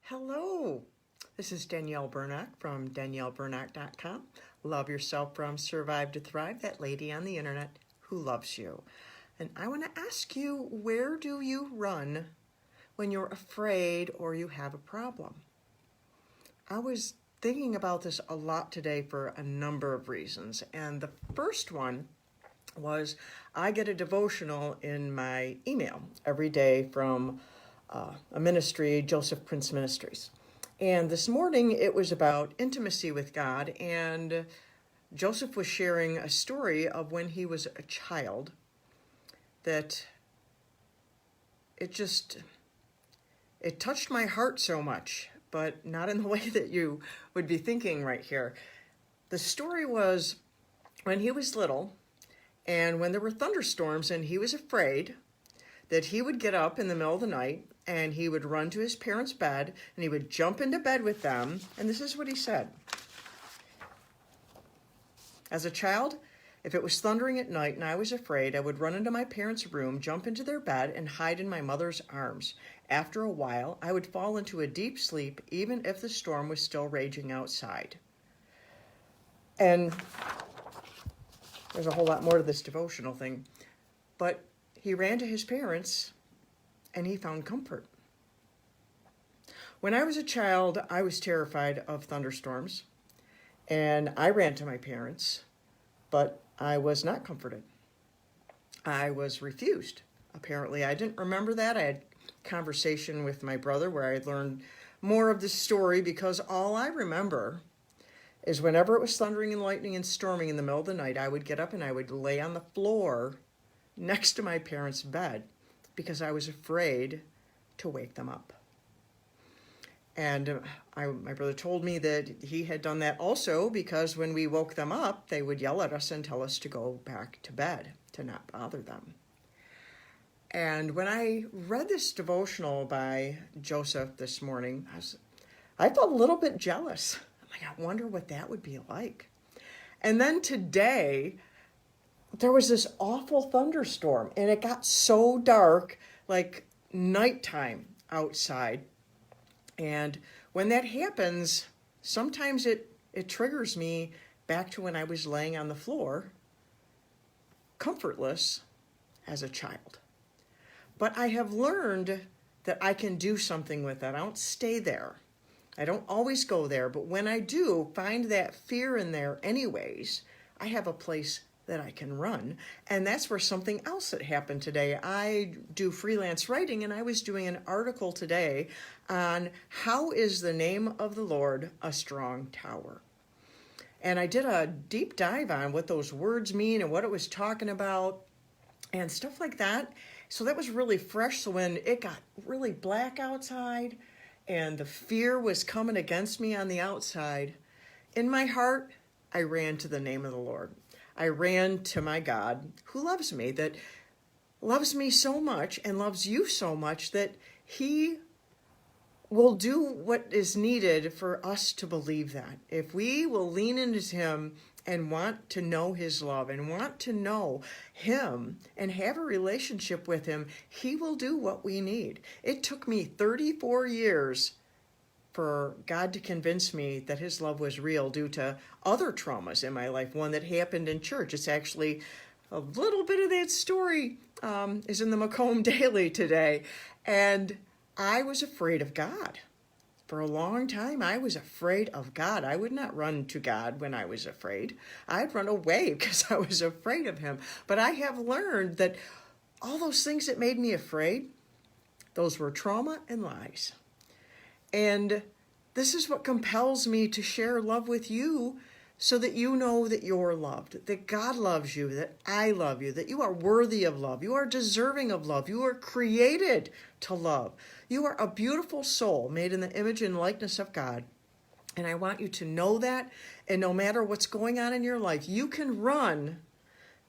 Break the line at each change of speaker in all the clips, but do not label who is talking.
Hello, this is Danielle Bernack from DanielleBernack.com. Love yourself from Survive to Thrive, that lady on the internet who loves you. And I want to ask you, where do you run when you're afraid or you have a problem? I was thinking about this a lot today for a number of reasons. And the first one was I get a devotional in my email every day from a ministry, Joseph Prince Ministries. And this morning it was about intimacy with God, and Joseph was sharing a story of when he was a child that it touched my heart so much, but not in the way that you would be thinking right here. The story was when he was little, and when there were thunderstorms and he was afraid, that he would get up in the middle of the night and he would run to his parents' bed and he would jump into bed with them. And this is what he said. As a child, if it was thundering at night and I was afraid, I would run into my parents' room, jump into their bed, and hide in my mother's arms. After a while, I would fall into a deep sleep, even if the storm was still raging outside. And there's a whole lot more to this devotional thing. But he ran to his parents and he found comfort. When I was a child, I was terrified of thunderstorms, and I ran to my parents, but I was not comforted. I was refused. Apparently, I didn't remember that. I had a conversation with my brother where I learned more of the story, because all I remember is whenever it was thundering and lightning and storming in the middle of the night, I would get up and I would lay on the floor next to my parents' bed because I was afraid to wake them up. And my brother told me that he had done that also because when we woke them up, they would yell at us and tell us to go back to bed, to not bother them. And when I read this devotional by Joseph this morning, I felt a little bit jealous. I'm like, I wonder what that would be like. And then today, there was this awful thunderstorm, and it got so dark, like nighttime outside. And when that happens, sometimes it triggers me back to when I was laying on the floor, comfortless as a child. But I have learned that I can do something with that. I don't stay there. I don't always go there, but when I do find that fear in there anyways, I have a place that I can run. And that's where something else that happened today. I do freelance writing, and I was doing an article today on how is the name of the Lord a strong tower. And I did a deep dive on what those words mean and what it was talking about and stuff like that. So that was really fresh. So when it got really black outside and the fear was coming against me on the outside, in my heart, I ran to the name of the Lord. I ran to my God who loves me, that loves me so much and loves you so much that he will do what is needed for us to believe that. If we will lean into him and want to know his love and want to know him and have a relationship with him, he will do what we need. It took me 34 years for God to convince me that his love was real due to other traumas in my life, one that happened in church. It's actually a little bit of that story is in the Macomb Daily today. And I was afraid of God. For a long time, I was afraid of God. I would not run to God when I was afraid. I'd run away because I was afraid of him. But I have learned that all those things that made me afraid, those were trauma and lies. And this is what compels me to share love with you so that you know that you're loved, that God loves you, that I love you, that you are worthy of love, you are deserving of love, you are created to love. You are a beautiful soul made in the image and likeness of God. And I want you to know that, and no matter what's going on in your life, you can run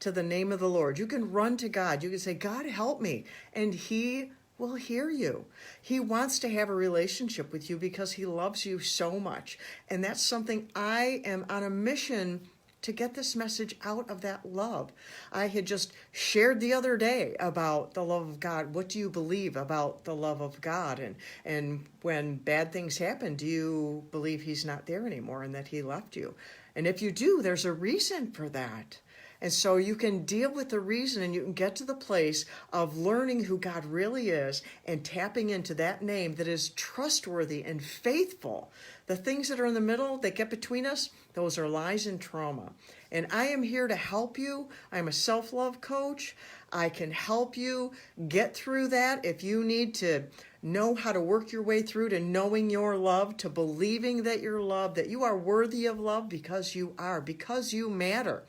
to the name of the Lord. You can run to God. You can say, God, help me. And he will hear you. He wants to have a relationship with you because he loves you so much. And that's something I am on a mission to get this message out of that love. I had just shared the other day about the love of God. What do you believe about the love of God? And when bad things happen, do you believe he's not there anymore and that he left you? And if you do, there's a reason for that. And so you can deal with the reason, and you can get to the place of learning who God really is and tapping into that name that is trustworthy and faithful. The things that are in the middle that get between us, those are lies and trauma. And I am here to help you. I'm a self-love coach. I can help you get through that. If you need to know how to work your way through to knowing your love, to believing that you're loved, that you are worthy of love because you are, because you matter.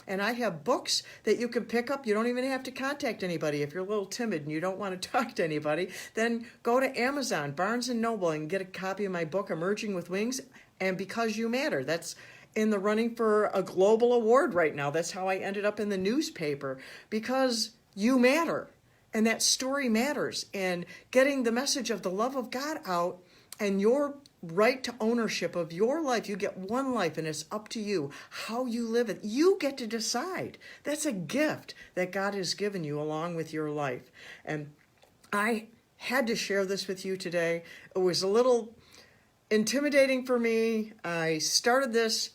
And I have books that you can pick up. You don't even have to contact anybody. If you're a little timid and you don't want to talk to anybody, then go to Amazon, Barnes & Noble, and get a copy of my book, Emerging with Wings, and Because You Matter. That's in the running for a global award right now. That's how I ended up in the newspaper, because you matter. And that story matters. And getting the message of the love of God out and your right to ownership of your life. You get one life, and it's up to you how you live it. You get to decide. That's a gift that God has given you along with your life. And I had to share this with you today. It was a little intimidating for me. I started this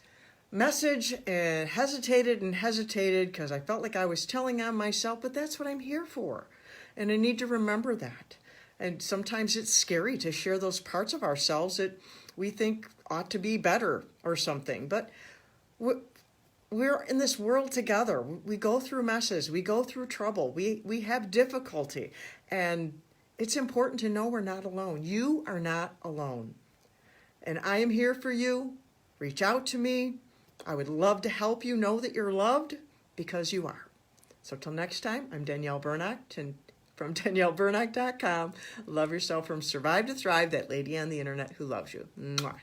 message and hesitated because I felt like I was telling on myself, but that's what I'm here for. And I need to remember that. And sometimes it's scary to share those parts of ourselves that we think ought to be better or something. But we're in this world together. We go through messes. We go through trouble. We have difficulty. And it's important to know we're not alone. You are not alone. And I am here for you. Reach out to me. I would love to help you know that you're loved, because you are. So till next time, I'm Danielle Bernacht, and from DanielleBernacht.com. Love yourself from Survive to Thrive, that lady on the internet who loves you. Mwah.